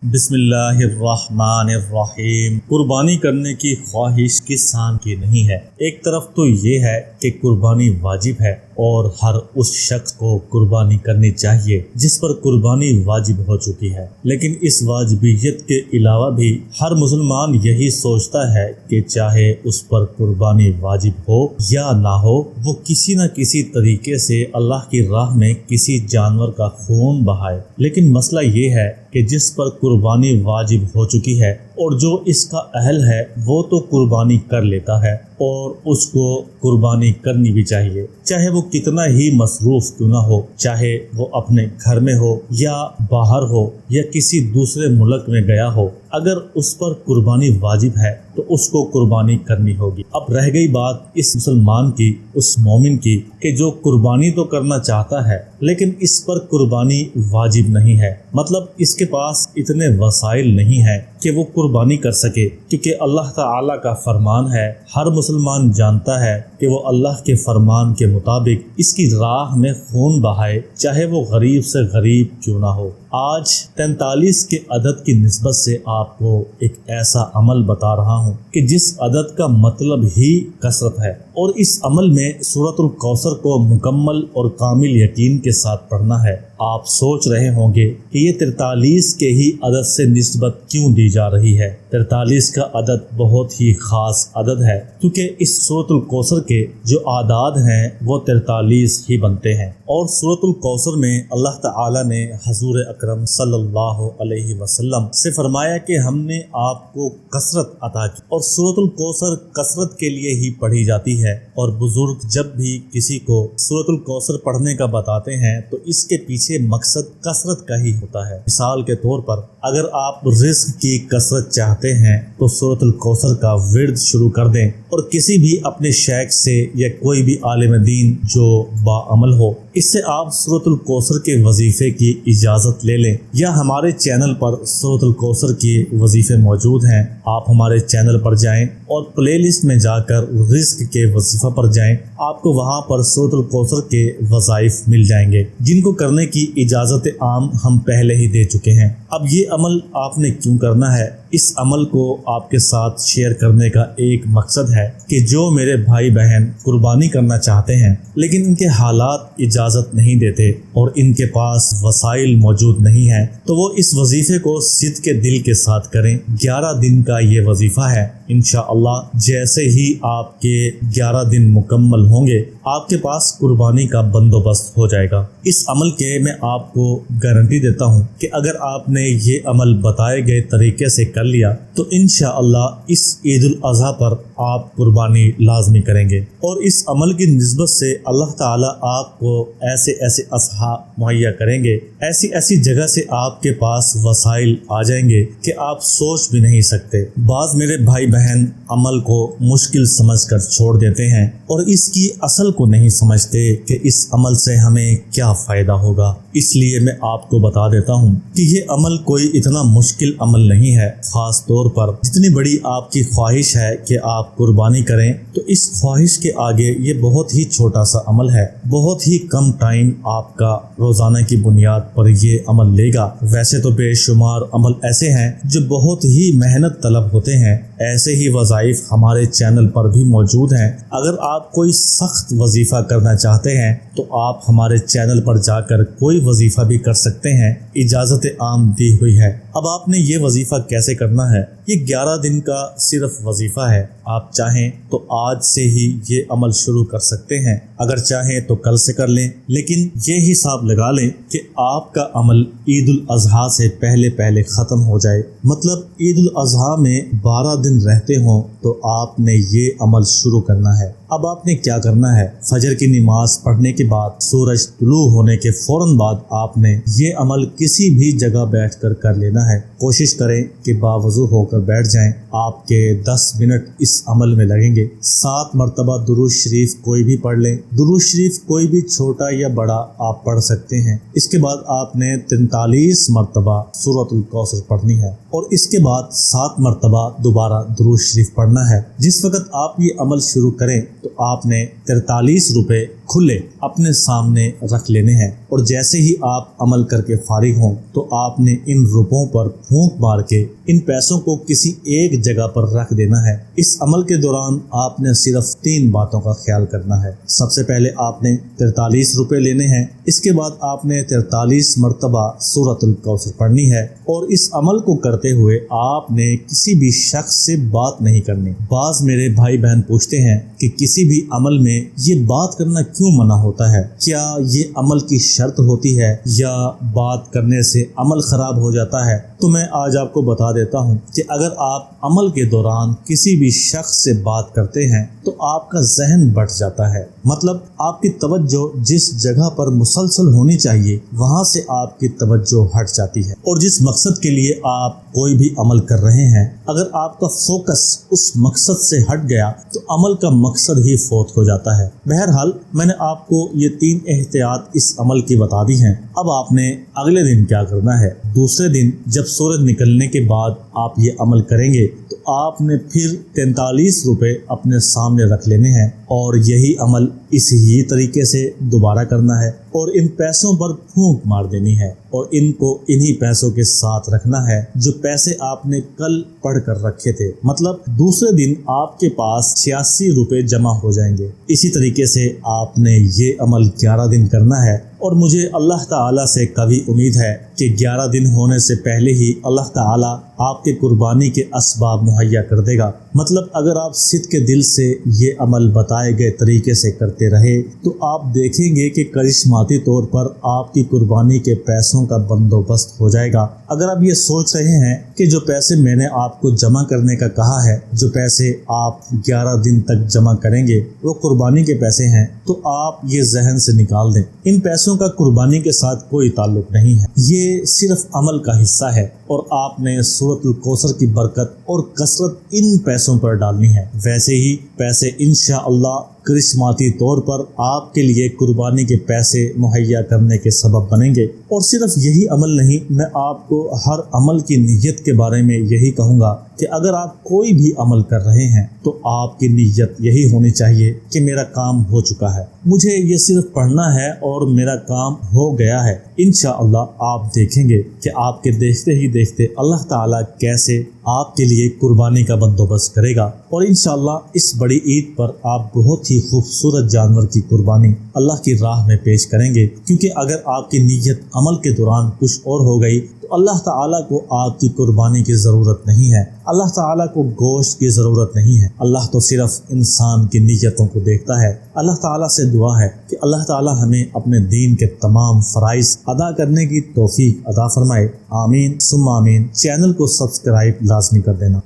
بسم اللہ الرحمن الرحیم۔ قربانی کرنے کی خواہش کس انسان کی نہیں ہے؟ ایک طرف تو یہ ہے کہ قربانی واجب ہے اور ہر اس شخص کو قربانی کرنی چاہیے جس پر قربانی واجب ہو چکی ہے، لیکن اس واجبیت کے علاوہ بھی ہر مسلمان یہی سوچتا ہے کہ چاہے اس پر قربانی واجب ہو یا نہ ہو، وہ کسی نہ کسی طریقے سے اللہ کی راہ میں کسی جانور کا خون بہائے۔ لیکن مسئلہ یہ ہے کہ جس پر قربانی واجب ہو چکی ہے اور جو اس کا اہل ہے وہ تو قربانی کر لیتا ہے، اور اس کو قربانی کرنی بھی چاہیے، چاہے وہ کتنا ہی مصروف کیوں نہ ہو، چاہے وہ اپنے گھر میں ہو یا باہر ہو یا کسی دوسرے ملک میں گیا ہو۔ اگر اس پر قربانی واجب ہے تو اس کو قربانی کرنی ہوگی۔ اب رہ گئی بات اس مسلمان کی، اس مومن کی، کہ جو قربانی تو کرنا چاہتا ہے لیکن اس پر قربانی واجب نہیں ہے، مطلب اس کے پاس اتنے وسائل نہیں ہیں کہ وہ قربانی کر سکے، کیونکہ اللہ تعالیٰ کا فرمان ہے، ہر مسلمان جانتا ہے کہ وہ اللہ کے فرمان کے مطابق اس کی راہ میں خون بہائے، چاہے وہ غریب سے غریب کیوں نہ ہو۔ آج 43 کے عدد کی نسبت سے آپ کو ایک ایسا عمل بتا رہا ہوں کہ جس عدد کا مطلب ہی کثرت ہے، اور اس عمل میں سورۃ الکوثر کو مکمل اور کامل یقین کے ساتھ پڑھنا ہے۔ آپ سوچ رہے ہوں گے کہ یہ 43 کے ہی عدد سے نسبت کیوں دی جا رہی ہے؟ 43 کا عدد بہت ہی خاص عدد ہے، کیونکہ اس سورۃ الکوثر کے جو اعداد ہیں وہ 43 ہی بنتے ہیں، اور سورۃ الکوثر میں اللہ تعالیٰ نے حضور اکرم صلی اللہ علیہ وسلم سے فرمایا کہ ہم نے آپ کو کثرت عطا کی، اور سورۃ الکوثر کثرت کے لیے ہی پڑھی جاتی ہے، اور بزرگ جب بھی کسی کو سورۃ الکوثر پڑھنے کا بتاتے ہیں تو اس کے پیچھے مقصد کثرت کا ہی ہوتا ہے۔ مثال کے طور پر اگر آپ رزق کی کثرت چاہتے ہیں تو سورۃ الکوثر کا ورد شروع کر دیں، اور کسی بھی اپنے شیخ سے یا کوئی بھی عالم دین جو باعمل ہو، اس سے آپ سورۃ الکوثر کے وظیفے کی اجازت لے لیں، یا ہمارے چینل پر سورۃ الکوثر کے وظیفے موجود ہیں، آپ ہمارے چینل پر جائیں اور پلے لسٹ میں جا کر رزق کے وظیفہ پر جائیں، آپ کو وہاں پر سورۃ الکوثر کے وظائف مل جائیں گے، جن کو کرنے کی اجازت عام ہم پہلے ہی دے چکے ہیں۔ اب یہ عمل آپ نے کیوں کرنا ہے؟ اس عمل کو آپ کے ساتھ شیئر کرنے کا ایک مقصد ہے کہ جو میرے بھائی بہن قربانی کرنا چاہتے ہیں لیکن ان کے حالات اجازت نہیں دیتے اور ان کے پاس وسائل موجود نہیں ہیں، تو وہ اس وظیفے کو صدق کے دل کے ساتھ کریں۔ 11 دن کا یہ وظیفہ ہے، انشاءاللہ جیسے ہی آپ کے 11 دن مکمل ہوں گے آپ کے پاس قربانی کا بندوبست ہو جائے گا۔ اس عمل کے میں آپ کو گارنٹی دیتا ہوں کہ اگر آپ نے یہ عمل بتائے گئے طریقے سے کر لیا تو انشاءاللہ اس عید الاضحیٰ پر آپ قربانی لازمی کریں گے، اور اس عمل کی نسبت سے اللہ تعالیٰ آپ کو ایسے اصحاب مہیا کریں گے، ایسی جگہ سے آپ کے پاس وسائل آ جائیں گے کہ آپ سوچ بھی نہیں سکتے۔ بعض میرے بھائی بہن عمل کو مشکل سمجھ کر چھوڑ دیتے ہیں اور اس کی اصل کو نہیں سمجھتے کہ اس عمل سے ہمیں کیا فائدہ ہوگا، اس لیے میں آپ کو بتا دیتا ہوں کہ یہ عمل کوئی اتنا مشکل عمل نہیں ہے، خاص طور پر جتنی بڑی آپ کی خواہش ہے کہ آپ قربانی کریں، تو اس خواہش کے آگے یہ بہت ہی چھوٹا سا عمل ہے، بہت ہی کم ٹائم آپ کا روزانہ کی بنیاد پر یہ عمل لے گا۔ ویسے تو بے شمار عمل ایسے ہیں جو بہت ہی محنت طلب ہوتے ہیں، ایسے ہی وظائف ہمارے چینل پر بھی موجود ہیں۔ اگر آپ کوئی سخت وظیفہ کرنا چاہتے ہیں تو آپ ہمارے چینل پر جا کر کوئی وظیفہ بھی کر سکتے ہیں، اجازت عام دی ہوئی ہے۔ اب آپ نے یہ وظیفہ کیسے کرنا ہے؟ یہ 11 دن کا صرف وظیفہ ہے، آپ چاہیں تو آج سے ہی یہ عمل شروع کر سکتے ہیں، اگر چاہیں تو کل سے کر لیں، لیکن یہ حساب لگا لیں کہ آپ کا عمل عید الاضحیٰ سے پہلے ختم ہو جائے، مطلب عید الاضحیٰ میں 12 دن رہتے ہوں تو آپ نے یہ عمل شروع کرنا ہے۔ اب آپ نے کیا کرنا ہے؟ فجر کی نماز پڑھنے کے بعد سورج طلوع ہونے کے فوراً بعد آپ نے یہ عمل کسی بھی جگہ بیٹھ کر لینا ہے۔ کوشش کریں کہ باوضو ہو کر بیٹھ جائیں، آپ کے 10 منٹ اس عمل میں لگیں گے۔ 7 مرتبہ درود شریف کوئی بھی پڑھ لیں، درود شریف کوئی بھی چھوٹا یا بڑا آپ پڑھ سکتے ہیں۔ اس کے بعد آپ نے 43 مرتبہ سورۃ الکوثر پڑھنی ہے، اور اس کے بعد 7 مرتبہ دوبارہ درود شریف پڑھنا ہے۔ جس وقت آپ یہ عمل شروع کریں تو آپ نے 43 روپے کھلے اپنے سامنے رکھ لینے ہیں، اور جیسے ہی آپ عمل کر کے فارغ ہوں تو آپ نے ان روپوں پر پھونک مار کے ان پیسوں کو کسی ایک جگہ پر رکھ دینا ہے۔ اس عمل کے دوران آپ نے صرف 3 باتوں کا خیال کرنا ہے۔ سب سے پہلے آپ نے 43 روپے لینے ہیں، اس کے بعد آپ نے 43 مرتبہ سورۃ الکوثر پڑھنی ہے، اور اس عمل کو کرتے ہوئے آپ نے کسی بھی شخص سے بات نہیں کرنی۔ بعض میرے بھائی بہن پوچھتے ہیں کہ کسی بھی عمل میں یہ بات کرنا کیوں منع ہوتا ہے؟ کیا یہ عمل کی شرط ہوتی ہے یا بات کرنے سے عمل خراب ہو جاتا ہے؟ تو میں آج آپ کو بتا دیتا ہوں کہ اگر آپ عمل کے دوران کسی بھی شخص سے بات کرتے ہیں تو آپ کا ذہن بٹ جاتا ہے، مطلب آپ کی توجہ جس جگہ پر مسلسل ہونی چاہیے وہاں سے آپ کی توجہ ہٹ جاتی ہے، اور جس مقصد کے لیے آپ کوئی بھی عمل کر رہے ہیں اگر آپ کا فوکس اس مقصد سے ہٹ گیا تو عمل کا مقصد ہی فوت ہو جاتا ہے۔ بہرحال میں نے آپ کو یہ 3 احتیاط اس عمل کی بتا دی ہیں۔ اب آپ نے اگلے دن کیا کرنا ہے؟ دوسرے دن جب سورج نکلنے کے بعد آپ یہ عمل کریں گے تو آپ نے پھر 43 روپے اپنے سامنے رکھ لینے ہیں، اور یہی عمل اسی طریقے سے دوبارہ کرنا ہے، اور ان پیسوں پر پھونک مار دینی ہے، اور ان کو انہی پیسوں کے ساتھ رکھنا ہے جو پیسے آپ نے کل پڑھ کر رکھے تھے۔ مطلب دوسرے دن آپ کے پاس 86 روپے جمع ہو جائیں گے۔ اسی طریقے سے آپ نے یہ عمل 11 دن کرنا ہے، اور مجھے اللہ تعالیٰ سے قوی امید ہے کہ 11 دن ہونے سے پہلے ہی اللہ تعالیٰ آپ کے قربانی کے اسباب مہیا کر دے گا۔ مطلب اگر آپ صدق کے دل سے یہ عمل بتائے گئے طریقے سے کرتے رہے تو آپ دیکھیں گے کہ کرشماتی طور پر آپ کی قربانی کے پیسوں کا بندوبست ہو جائے گا۔ اگر آپ یہ سوچ رہے ہیں کہ جو پیسے میں نے آپ کو جمع کرنے کا کہا ہے، جو پیسے آپ 11 دن تک جمع کریں گے وہ قربانی کے پیسے ہیں، تو آپ یہ ذہن سے نکال دیں، ان پیسوں کا قربانی کے ساتھ کوئی تعلق نہیں ہے، یہ صرف عمل کا حصہ ہے، اور آپ نے سورۃ الکوثر کی برکت اور کثرت ان پیسوں پر ڈالنی ہے۔ ویسے ہی پیسے انشاءاللہ کرشماتی طور پر آپ کے لیے قربانی کے پیسے مہیا کرنے کے سبب بنیں گے۔ اور صرف یہی عمل نہیں، میں آپ کو ہر عمل کی نیت کے بارے میں یہی کہوں گا کہ اگر آپ کوئی بھی عمل کر رہے ہیں تو آپ کی نیت یہی ہونی چاہیے کہ میرا کام ہو چکا ہے، مجھے یہ صرف پڑھنا ہے اور میرا کام ہو گیا ہے۔ انشاءاللہ آپ دیکھیں گے کہ آپ کے دیکھتے ہی دیکھتے اللہ تعالیٰ کیسے آپ کے لیے قربانی کا بندوبست کرے گا، اور انشاءاللہ اس بڑی عید پر آپ بہت ہی خوبصورت جانور کی قربانی اللہ کی راہ میں پیش کریں گے، کیونکہ اگر آپ کی نیت عمل کے دوران کچھ اور ہو گئی تو اللہ تعالیٰ کو آپ کی قربانی کی ضرورت نہیں ہے، اللہ تعالیٰ کو گوشت کی ضرورت نہیں ہے، اللہ تو صرف انسان کی نیتوں کو دیکھتا ہے۔ اللہ تعالیٰ سے دعا ہے کہ اللہ تعالیٰ ہمیں اپنے دین کے تمام فرائض ادا کرنے کی توفیق عطا فرمائے، آمین ثم آمین۔ چینل کو سبسکرائب لازمی کر دینا۔